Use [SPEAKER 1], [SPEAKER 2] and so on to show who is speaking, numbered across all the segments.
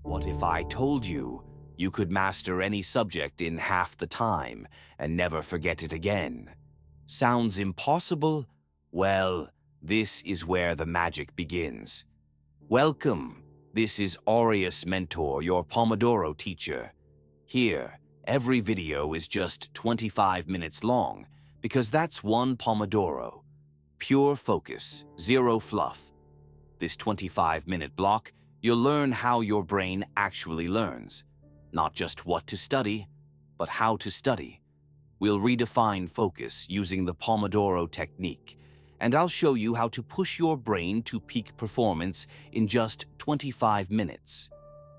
[SPEAKER 1] What if I told you you could master any subject in half the time and never forget it again? Sounds impossible? Well, this is where the magic begins. Welcome. This is Aureus Mentor, your Pomodoro teacher. Here, every video is just 25 minutes long because that's one Pomodoro. Pure focus, zero fluff. This 25-minute block, you'll learn how your brain actually learns. Not just what to study, but how to study. We'll redefine focus using the Pomodoro Technique, and I'll show you how to push your brain to peak performance in just 25 minutes.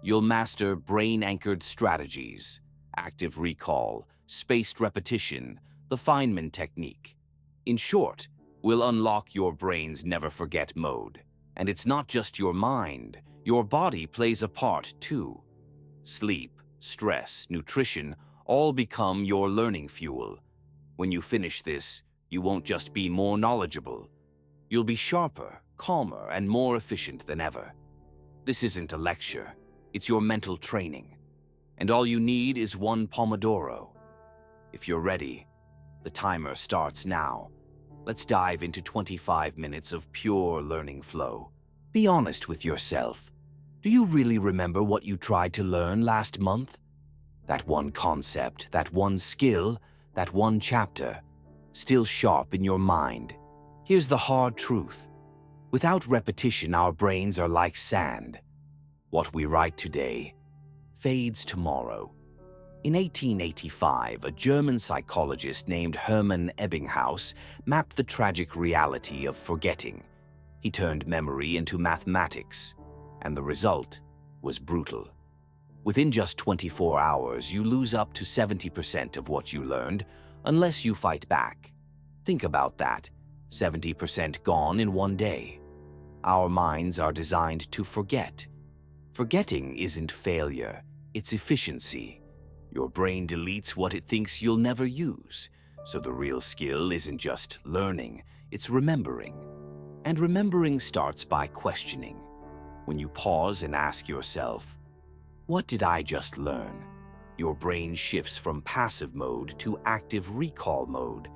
[SPEAKER 1] You'll master brain-anchored strategies, active recall, spaced repetition, the Feynman Technique. In short, we'll unlock your brain's never-forget mode. And it's not just your mind, your body plays a part too. Sleep, stress, nutrition all become your learning fuel. When you finish this, you won't just be more knowledgeable. You'll be sharper, calmer, and more efficient than ever. This isn't a lecture, it's your mental training. And all you need is one Pomodoro. If you're ready, the timer starts now. Let's dive into 25 minutes of pure learning flow. Be honest with yourself. Do you really remember what you tried to learn last month? That one concept, that one skill, that one chapter, still sharp in your mind. Here's the hard truth. Without repetition, our brains are like sand. What we write today fades tomorrow. In 1885, a German psychologist named Hermann Ebbinghaus mapped the tragic reality of forgetting. He turned memory into mathematics, and the result was brutal. Within just 24 hours, you lose up to 70% of what you learned, unless you fight back. Think about that, 70% gone in one day. Our minds are designed to forget. Forgetting isn't failure, it's efficiency. Your brain deletes what it thinks you'll never use. So the real skill isn't just learning, it's remembering. And remembering starts by questioning. When you pause and ask yourself, what did I just learn? Your brain shifts from passive mode to active recall mode.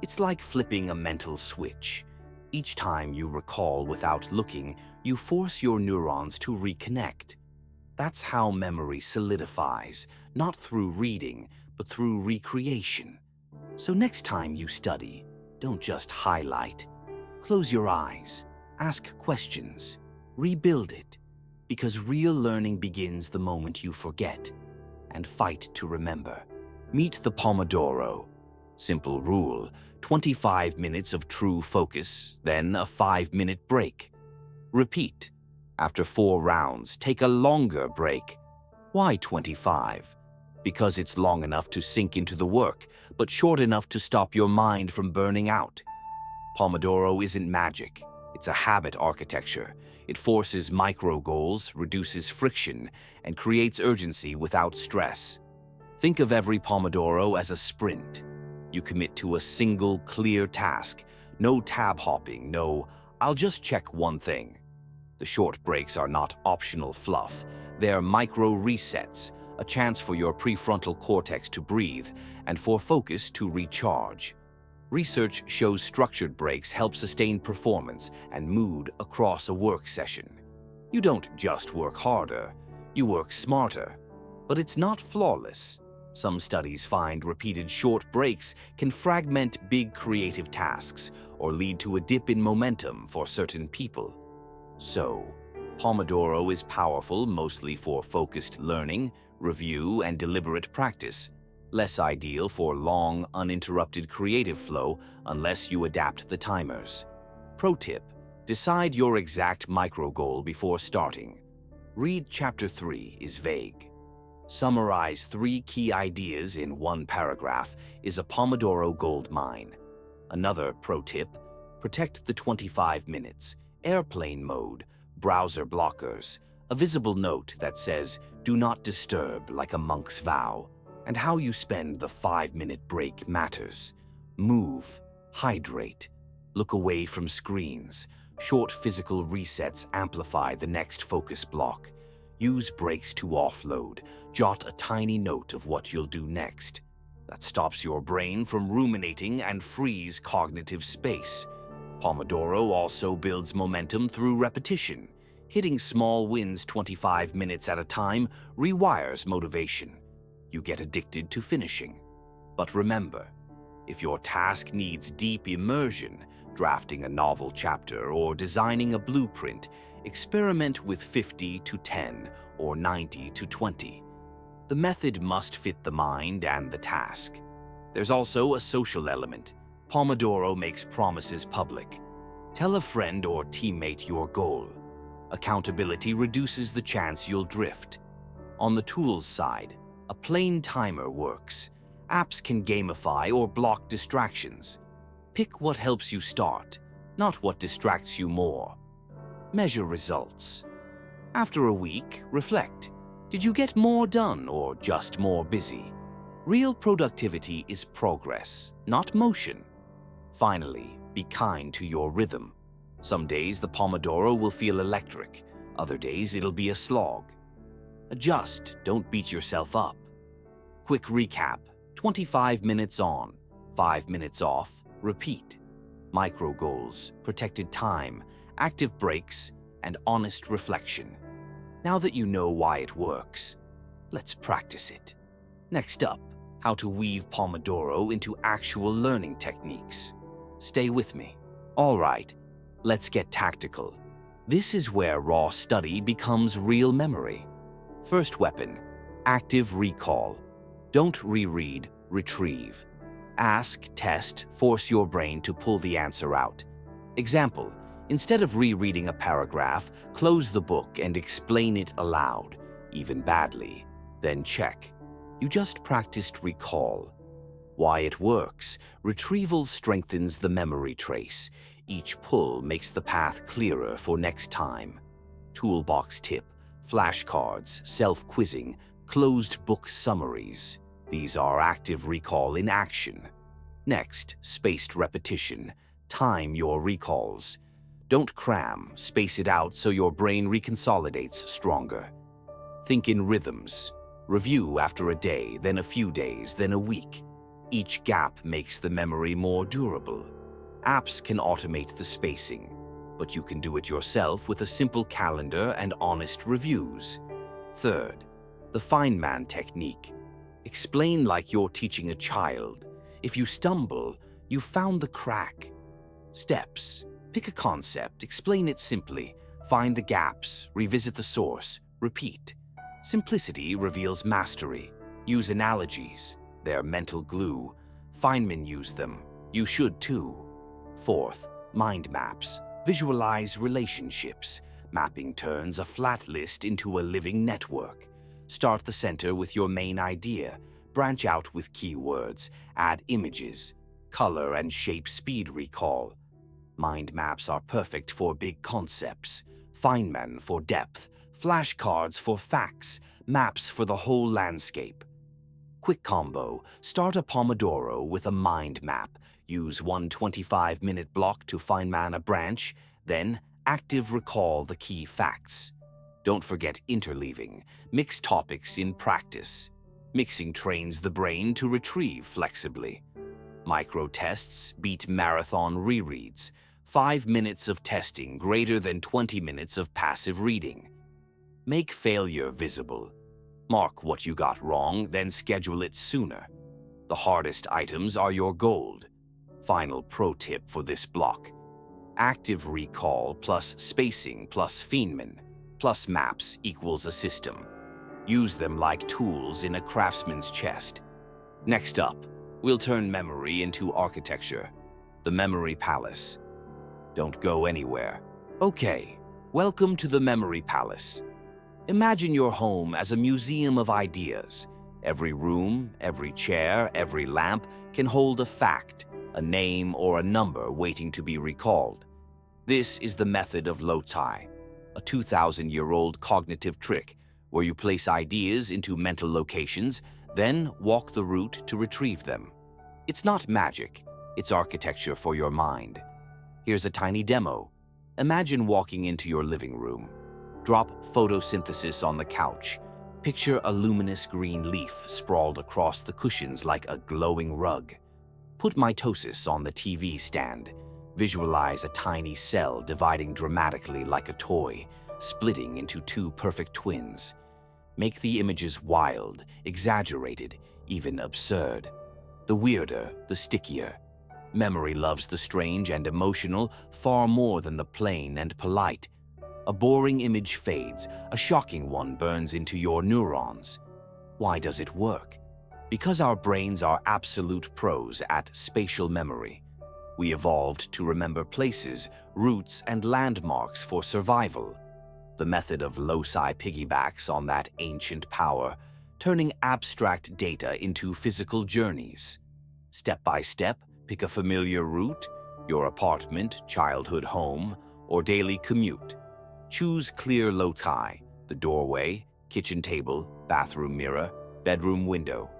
[SPEAKER 1] It's like flipping a mental switch. Each time you recall without looking, you force your neurons to reconnect. That's how memory solidifies, not through reading, but through recreation. So next time you study, don't just highlight. Close your eyes, ask questions, rebuild it, because real learning begins the moment you forget, and fight to remember. Meet the Pomodoro. Simple rule, 25 minutes of true focus, then a 5-minute break. Repeat. After 4 rounds, take a longer break. Why 25? Because it's long enough to sink into the work, but short enough to stop your mind from burning out. Pomodoro isn't magic. It's a habit architecture. It forces micro goals, reduces friction, and creates urgency without stress. Think of every Pomodoro as a sprint. You commit to a single, clear task. No tab hopping, no, I'll just check one thing. The short breaks are not optional fluff. They're micro resets, a chance for your prefrontal cortex to breathe and for focus to recharge. Research shows structured breaks help sustain performance and mood across a work session. You don't just work harder, you work smarter. But it's not flawless. Some studies find repeated short breaks can fragment big creative tasks or lead to a dip in momentum for certain people. So, Pomodoro is powerful mostly for focused learning, review, and deliberate practice. Less ideal for long, uninterrupted creative flow unless you adapt the timers. Pro tip: decide your exact micro goal before starting. Read Chapter 3 is vague. Summarize 3 key ideas in 1 paragraph is a Pomodoro gold mine. Another pro tip: protect the 25 minutes. Airplane mode, browser blockers, a visible note that says, do not disturb like a monk's vow. And how you spend the 5-minute break matters. Move, hydrate, look away from screens. Short physical resets amplify the next focus block. Use breaks to offload. Jot a tiny note of what you'll do next. That stops your brain from ruminating and frees cognitive space. Pomodoro also builds momentum through repetition. Hitting small wins 25 minutes at a time rewires motivation. You get addicted to finishing. But remember, if your task needs deep immersion, drafting a novel chapter or designing a blueprint, experiment with 50 to 10 or 90 to 20. The method must fit the mind and the task. There's also a social element. Pomodoro makes promises public. Tell a friend or teammate your goal. Accountability reduces the chance you'll drift. On the tools side, a plain timer works. Apps can gamify or block distractions. Pick what helps you start, not what distracts you more. Measure results. After a week, reflect. Did you get more done or just more busy? Real productivity is progress, not motion. Finally, be kind to your rhythm. Some days the Pomodoro will feel electric, other days it'll be a slog. Adjust, don't beat yourself up. Quick recap: 25 minutes on, 5 minutes off, repeat. Micro goals, protected time, active breaks, and honest reflection. Now that you know why it works, let's practice it. Next up, how to weave Pomodoro into actual learning techniques. Stay with me. All right, let's get tactical. This is where raw study becomes real memory. First weapon, active recall. Don't reread, retrieve. Ask, test, force your brain to pull the answer out. Example, instead of rereading a paragraph, close the book and explain it aloud, even badly. Then check. You just practiced recall. Why it works: retrieval strengthens the memory trace. Each pull makes the path clearer for next time. Toolbox tip: flashcards, self-quizzing, closed book summaries. These are active recall in action. Next, spaced repetition. Time your recalls. Don't cram, space it out so your brain reconsolidates stronger. Think in rhythms. Review after a day, then a few days, then a week. Each gap makes the memory more durable. Apps can automate the spacing, but you can do it yourself with a simple calendar and honest reviews. Third, the Feynman Technique. Explain like you're teaching a child. If you stumble, you found the crack. Steps. Pick a concept, explain it simply, find the gaps, revisit the source, repeat. Simplicity reveals mastery. Use analogies. They're mental glue. Feynman used them. You should too. Fourth, mind maps. Visualize relationships. Mapping turns a flat list into a living network. Start the center with your main idea. Branch out with keywords. Add images. Color and shape speed recall. Mind maps are perfect for big concepts. Feynman for depth. Flashcards for facts. Maps for the whole landscape. Quick combo. Start a Pomodoro with a mind map. Use one 25-minute block to Feynman a branch. Then, active recall the key facts. Don't forget interleaving. Mix topics in practice. Mixing trains the brain to retrieve flexibly. Micro tests beat marathon rereads. 5 minutes of testing greater than 20 minutes of passive reading. Make failure visible. Mark what you got wrong, then schedule it sooner. The hardest items are your gold. Final pro tip for this block: active recall plus spacing plus Feynman plus maps equals a system. Use them like tools in a craftsman's chest. Next up, we'll turn memory into architecture. The memory palace. Don't go anywhere. Okay, welcome to the memory palace. Imagine your home as a museum of ideas. Every room, every chair, every lamp can hold a fact, a name, or a number waiting to be recalled. This is the method of Lotai, a 2,000-year-old cognitive trick where you place ideas into mental locations, then walk the route to retrieve them. It's not magic, it's architecture for your mind. Here's a tiny demo. Imagine walking into your living room. Drop photosynthesis on the couch. Picture a luminous green leaf sprawled across the cushions like a glowing rug. Put mitosis on the TV stand. Visualize a tiny cell dividing dramatically like a toy, splitting into two perfect twins. Make the images wild, exaggerated, even absurd. The weirder, the stickier. Memory loves the strange and emotional far more than the plain and polite. A boring image fades, a shocking one burns into your neurons. Why does it work? Because our brains are absolute pros at spatial memory. We evolved to remember places, routes, and landmarks for survival. The method of loci piggybacks on that ancient power, turning abstract data into physical journeys. Step by step, pick a familiar route, your apartment, childhood home, or daily commute. Choose clear loci, the doorway, kitchen table, bathroom mirror, bedroom window.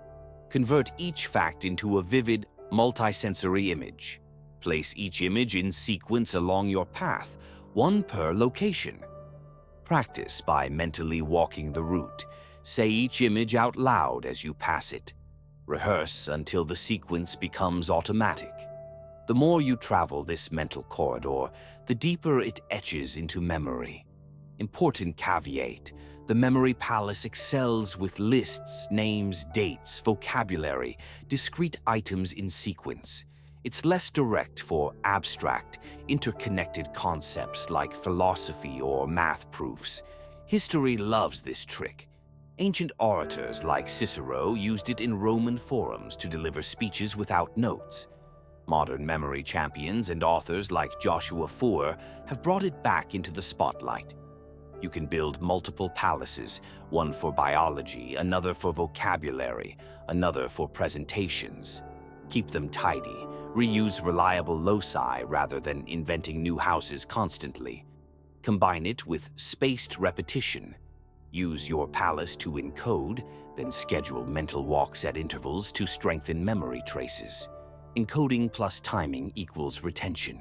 [SPEAKER 1] Convert each fact into a vivid, multisensory image. Place each image in sequence along your path, one per location. Practice by mentally walking the route. Say each image out loud as you pass it. Rehearse until the sequence becomes automatic. The more you travel this mental corridor, the deeper it etches into memory. Important caveat: the memory palace excels with lists, names, dates, vocabulary, discrete items in sequence. It's less direct for abstract, interconnected concepts like philosophy or math proofs. History loves this trick. Ancient orators like Cicero used it in Roman forums to deliver speeches without notes. Modern memory champions and authors like Joshua Foer have brought it back into the spotlight. You can build multiple palaces, one for biology, another for vocabulary, another for presentations. Keep them tidy. Reuse reliable loci rather than inventing new houses constantly. Combine it with spaced repetition. Use your palace to encode, then schedule mental walks at intervals to strengthen memory traces. Encoding plus timing equals retention.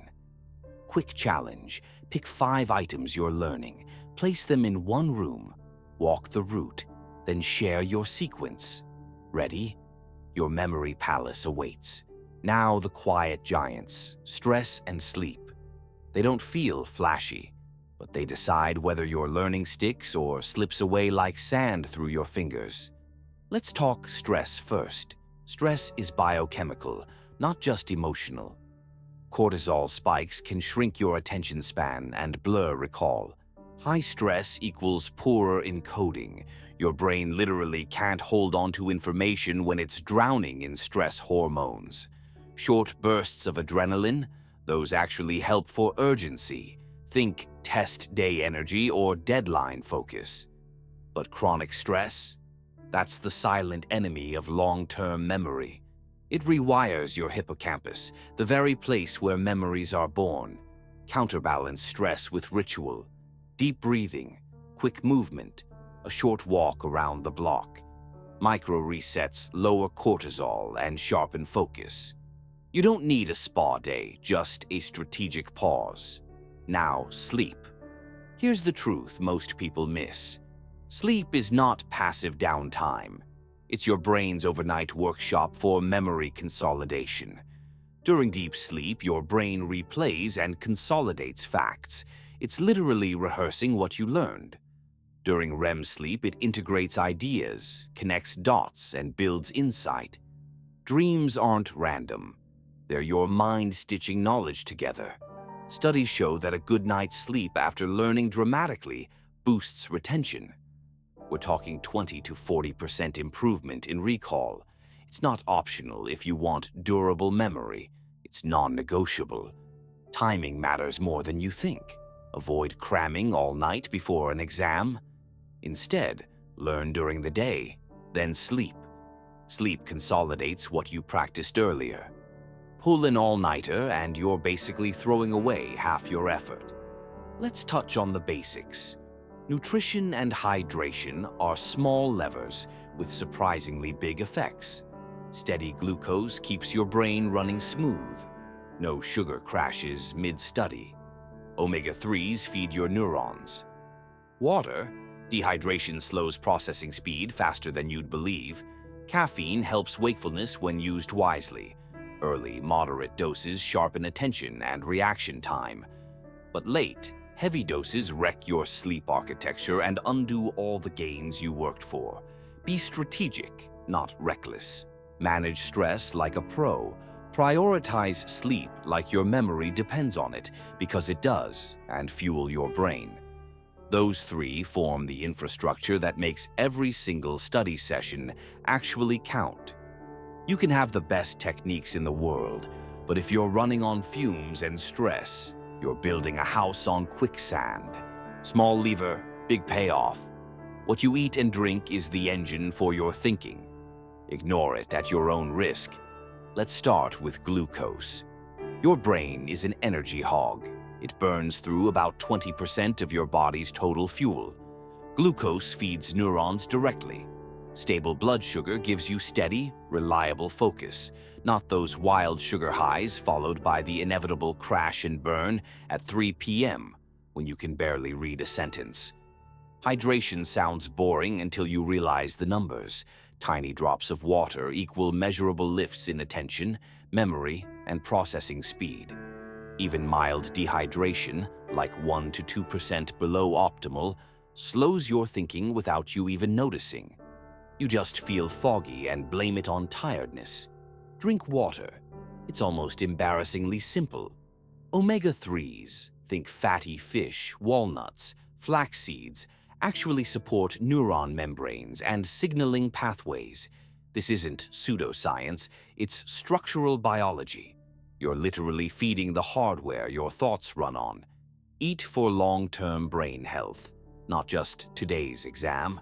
[SPEAKER 1] Quick challenge: pick 5 items you're learning, place them in one room, walk the route, then share your sequence. Ready? Your memory palace awaits. Now the quiet giants, stress and sleep. They don't feel flashy, but they decide whether your learning sticks or slips away like sand through your fingers. Let's talk stress first. Stress is biochemical, not just emotional. Cortisol spikes can shrink your attention span and blur recall. High stress equals poorer encoding. Your brain literally can't hold on to information when it's drowning in stress hormones. Short bursts of adrenaline, those actually help for urgency. Think test day energy or deadline focus. But chronic stress? That's the silent enemy of long-term memory. It rewires your hippocampus, the very place where memories are born. Counterbalance stress with ritual. Deep breathing, quick movement, a short walk around the block. Micro resets lower cortisol and sharpen focus. You don't need a spa day, just a strategic pause. Now, sleep. Here's the truth most people miss. Sleep is not passive downtime. It's your brain's overnight workshop for memory consolidation. During deep sleep, your brain replays and consolidates facts. It's literally rehearsing what you learned. During REM sleep, it integrates ideas, connects dots, and builds insight. Dreams aren't random. They're your mind stitching knowledge together. Studies show that a good night's sleep after learning dramatically boosts retention. We're talking 20 to 40% improvement in recall. It's not optional if you want durable memory. It's non-negotiable. Timing matters more than you think. Avoid cramming all night before an exam. Instead, learn during the day, then sleep. Sleep consolidates what you practiced earlier. Pull an all-nighter and you're basically throwing away half your effort. Let's touch on the basics. Nutrition and hydration are small levers with surprisingly big effects. Steady glucose keeps your brain running smooth. No sugar crashes mid-study. Omega-3s feed your neurons. Water? Dehydration slows processing speed faster than you'd believe. Caffeine helps wakefulness when used wisely. Early, moderate doses sharpen attention and reaction time. But late, heavy doses wreck your sleep architecture and undo all the gains you worked for. Be strategic, not reckless. Manage stress like a pro. Prioritize sleep like your memory depends on it, because it does, and fuel your brain. Those three form the infrastructure that makes every single study session actually count. You can have the best techniques in the world, but if you're running on fumes and stress, you're building a house on quicksand. Small lever, big payoff. What you eat and drink is the engine for your thinking. Ignore it at your own risk. Let's start with glucose. Your brain is an energy hog. It burns through about 20% of your body's total fuel. Glucose feeds neurons directly. Stable blood sugar gives you steady, reliable focus, not those wild sugar highs followed by the inevitable crash and burn at 3 p.m. when you can barely read a sentence. Hydration sounds boring until you realize the numbers. Tiny drops of water equal measurable lifts in attention, memory, and processing speed. Even mild dehydration, like 1 to 2% below optimal, slows your thinking without you even noticing. You just feel foggy and blame it on tiredness. Drink water. It's almost embarrassingly simple. Omega-3s, think fatty fish, walnuts, flax seeds, actually support neuron membranes and signaling pathways. This isn't pseudoscience, it's structural biology. You're literally feeding the hardware your thoughts run on. Eat for long-term brain health, not just today's exam.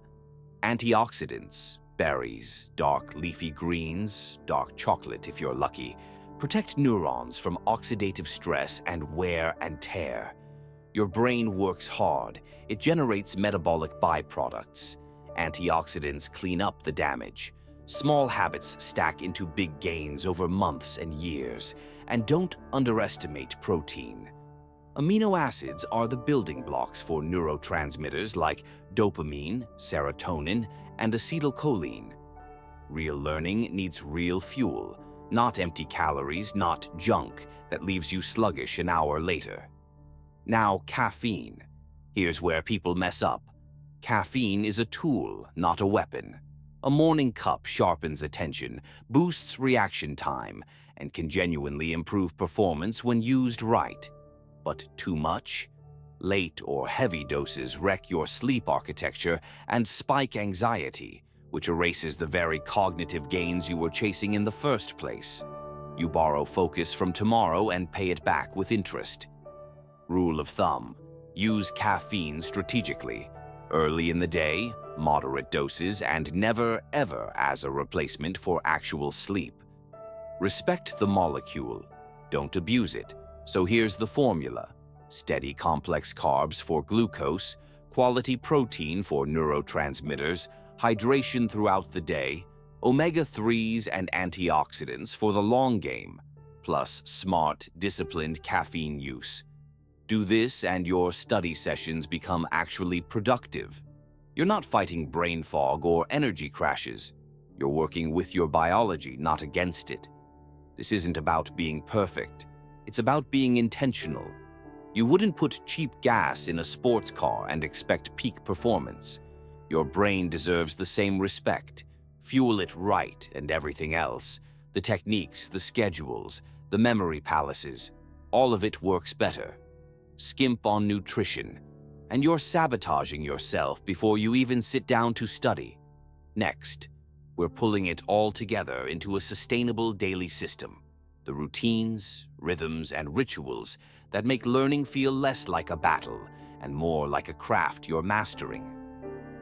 [SPEAKER 1] Antioxidants, berries, dark leafy greens, dark chocolate if you're lucky, protect neurons from oxidative stress and wear and tear. Your brain works hard. It generates metabolic byproducts. Antioxidants clean up the damage. Small habits stack into big gains over months and years. And don't underestimate protein. Amino acids are the building blocks for neurotransmitters like dopamine, serotonin, and acetylcholine. Real learning needs real fuel, not empty calories, not junk that leaves you sluggish an hour later. Now, caffeine. Here's where people mess up. Caffeine is a tool, not a weapon. A morning cup sharpens attention, boosts reaction time, and can genuinely improve performance when used right. But too much? Late or heavy doses wreck your sleep architecture and spike anxiety, which erases the very cognitive gains you were chasing in the first place. You borrow focus from tomorrow and pay it back with interest. Rule of thumb: use caffeine strategically. Early in the day, moderate doses, and never, ever as a replacement for actual sleep. Respect the molecule. Don't abuse it. So here's the formula: steady complex carbs for glucose, quality protein for neurotransmitters, hydration throughout the day, omega-3s and antioxidants for the long game, plus smart, disciplined caffeine use. Do this and your study sessions become actually productive. You're not fighting brain fog or energy crashes. You're working with your biology, not against it. This isn't about being perfect. It's about being intentional. You wouldn't put cheap gas in a sports car and expect peak performance. Your brain deserves the same respect. Fuel it right, and everything else, the techniques, the schedules, the memory palaces, all of it works better. Skimp on nutrition, and you're sabotaging yourself before you even sit down to study. Next, we're pulling it all together into a sustainable daily system. The routines, rhythms, and rituals that make learning feel less like a battle and more like a craft you're mastering.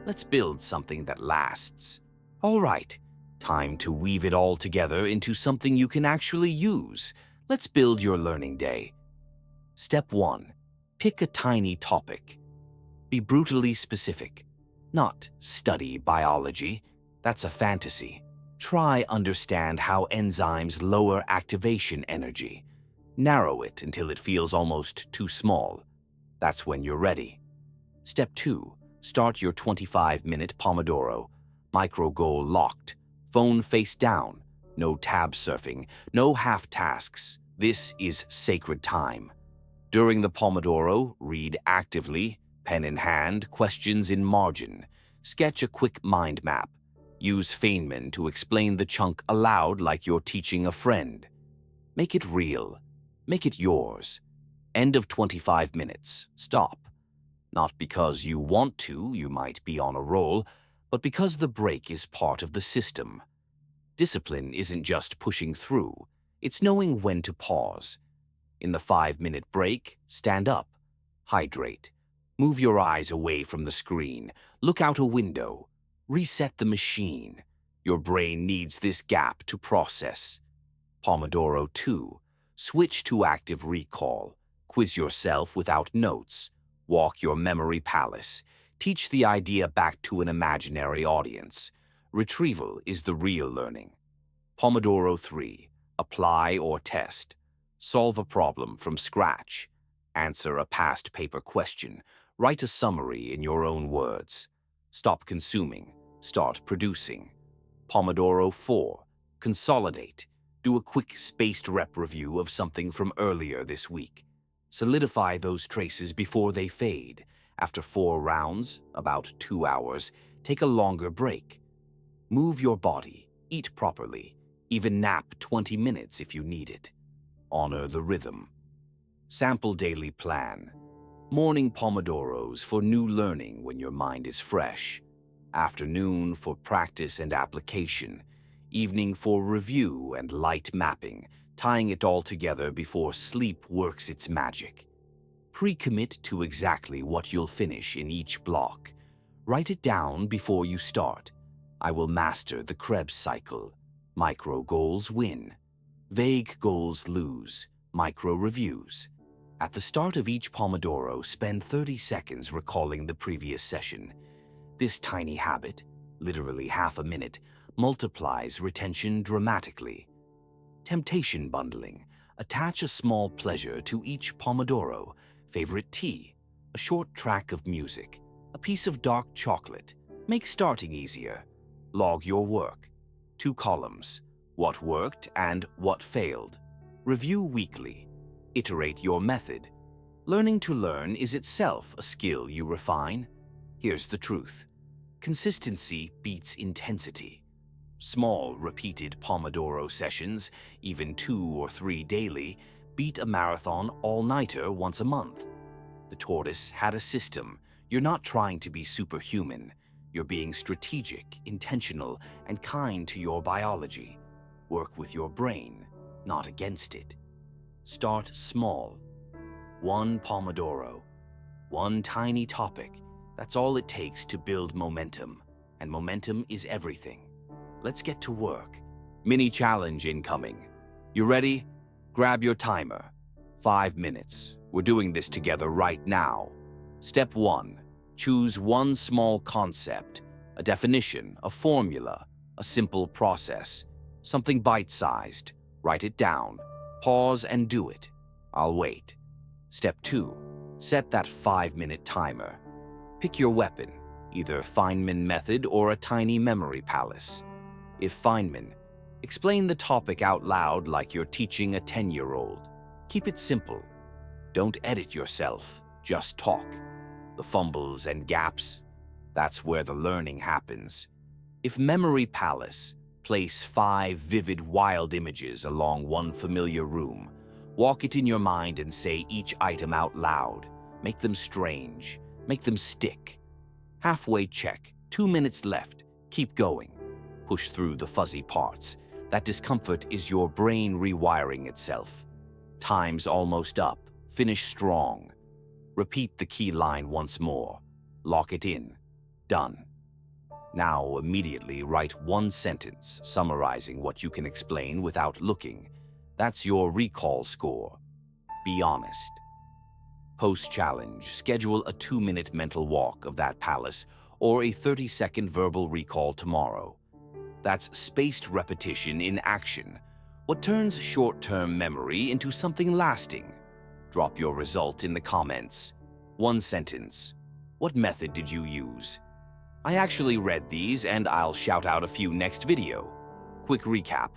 [SPEAKER 1] Let's build something that lasts. All right, time to weave it all together into something you can actually use. Let's build your learning day. Step 1. Pick a tiny topic. Be brutally specific. Not study biology. That's a fantasy. Try understand how enzymes lower activation energy. Narrow it until it feels almost too small. That's when you're ready. Step 2. Start your 25-minute Pomodoro. Micro goal locked. Phone face down. No tab surfing. No half tasks. This is sacred time. During the Pomodoro, read actively, pen in hand, questions in margin. Sketch a quick mind map. Use Feynman to explain the chunk aloud like you're teaching a friend. Make it real. Make it yours. End of 25 minutes. Stop. Not because you want to, you might be on a roll, but because the break is part of the system. Discipline isn't just pushing through, it's knowing when to pause. In the 5-minute break, stand up, hydrate, move your eyes away from the screen, look out a window, reset the machine. Your brain needs this gap to process. Pomodoro 2. Switch to active recall. Quiz yourself without notes. Walk your memory palace. Teach the idea back to an imaginary audience. Retrieval is the real learning. Pomodoro 3. Apply or test. Solve a problem from scratch. Answer a past paper question. Write a summary in your own words. Stop consuming. Start producing. Pomodoro 4. Consolidate. Do a quick spaced rep review of something from earlier this week. Solidify those traces before they fade. After 4 rounds, about 2 hours, take a longer break. Move your body, eat properly, even nap 20 minutes if you need it. Honor the rhythm. Sample daily plan. Morning Pomodoros for new learning when your mind is fresh. Afternoon for practice and application. Evening for review and light mapping, tying it all together before sleep works its magic. Pre-commit to exactly what you'll finish in each block. Write it down before you start. I will master the Krebs cycle. Micro goals win. Vague goals lose. Micro reviews. At the start of each Pomodoro, spend 30 seconds recalling the previous session. This tiny habit, literally half a minute, multiplies retention dramatically. Temptation bundling. Attach a small pleasure to each Pomodoro. Favorite tea, a short track of music, a piece of dark chocolate. Make starting easier. Log your work. 2 columns. What worked and what failed. Review weekly. Iterate your method. Learning to learn is itself a skill you refine. Here's the truth. Consistency beats intensity. Small, repeated Pomodoro sessions, even 2 or 3 daily, beat a marathon all-nighter once a month. The tortoise had a system. You're not trying to be superhuman. You're being strategic, intentional, and kind to your biology. Work with your brain, not against it. Start small. 1 Pomodoro. 1 tiny topic. That's all it takes to build momentum. And momentum is everything. Let's get to work. Mini challenge incoming. You ready? Grab your timer. 5 minutes. We're doing this together right now. Step 1. Choose one small concept, a definition, a formula, a simple process, something bite-sized. Write it down. Pause and do it. I'll wait. Step 2. Set that 5-minute timer. Pick your weapon, either Feynman method or a tiny memory palace. If Feynman, explain the topic out loud like you're teaching a 10-year-old. Keep it simple. Don't edit yourself, just talk. The fumbles and gaps, that's where the learning happens. If memory palace, place 5 vivid, wild images along one familiar room. Walk it in your mind and say each item out loud. Make them strange. Make them stick. Halfway check. 2 minutes left. Keep going. Push through the fuzzy parts. That discomfort is your brain rewiring itself. Time's almost up. Finish strong. Repeat the key line once more. Lock it in. Done. Now immediately write 1 sentence summarizing what you can explain without looking. That's your recall score. Be honest. Post-challenge, schedule a 2-minute mental walk of that palace or a 30-second verbal recall tomorrow. That's spaced repetition in action. What turns short-term memory into something lasting? Drop your result in the comments. 1 sentence. What method did you use? I actually read these, and I'll shout out a few next video. Quick recap.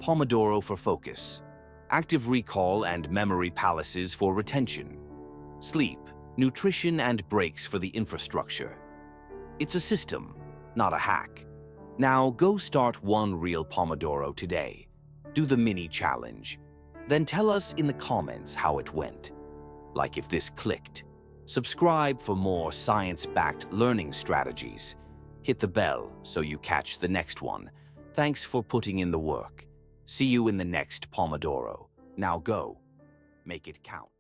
[SPEAKER 1] Pomodoro for focus. Active recall and memory palaces for retention. Sleep, nutrition, and breaks for the infrastructure. It's a system, not a hack. Now go start one real Pomodoro today. Do the mini challenge. Then tell us in the comments how it went. Like if this clicked. Subscribe for more science-backed learning strategies. Hit the bell so you catch the next one. Thanks for putting in the work. See you in the next Pomodoro. Now go. Make it count.